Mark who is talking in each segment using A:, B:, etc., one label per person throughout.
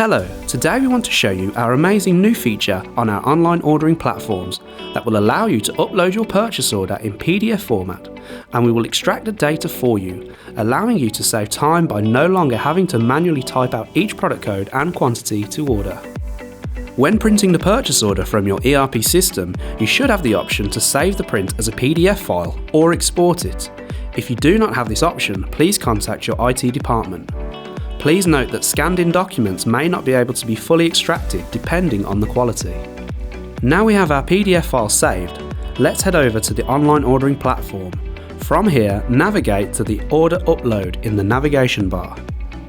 A: Hello, today we want to show you our amazing new feature on our online ordering platforms that will allow you to upload your purchase order in PDF format, and we will extract the data for you, allowing you to save time by no longer having to manually type out each product code and quantity to order. When printing the purchase order from your ERP system, you should have the option to save the print as a PDF file or export it. If you do not have this option, please contact your IT department. Please note that scanned-in documents may not be able to be fully extracted depending on the quality. Now we have our PDF file saved, let's head over to the online ordering platform. From here, navigate to the Order Upload in the navigation bar.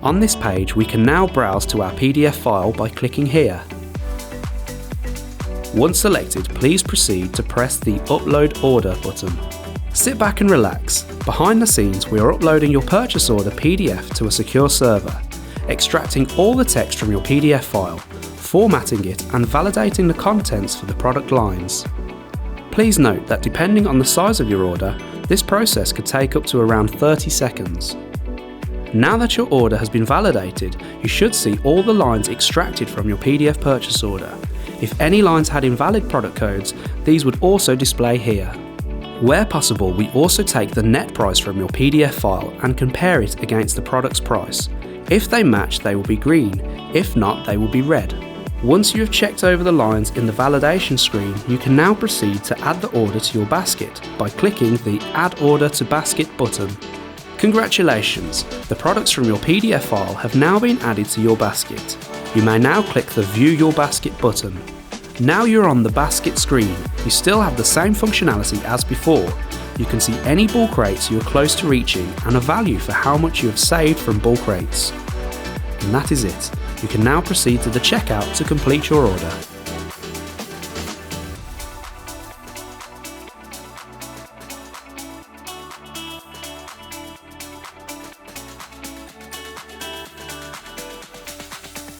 A: On this page, we can now browse to our PDF file by clicking here. Once selected, please proceed to press the Upload Order button. Sit back and relax. Behind the scenes, we are uploading your purchase order PDF to a secure server, extracting all the text from your PDF file, formatting it and validating the contents for the product lines. Please note that depending on the size of your order, this process could take up to around 30 seconds. Now that your order has been validated, you should see all the lines extracted from your PDF purchase order. If any lines had invalid product codes, these would also display here. Where possible, we also take the net price from your PDF file and compare it against the product's price. If they match, they will be green. If not, they will be red. Once you have checked over the lines in the validation screen, you can now proceed to add the order to your basket by clicking the Add Order to Basket button. Congratulations! The products from your PDF file have now been added to your basket. You may now click the View Your Basket button. Now you're on the basket screen, you still have the same functionality as before. You can see any bulk rates you are close to reaching and a value for how much you have saved from bulk rates. And that is it. You can now proceed to the checkout to complete your order.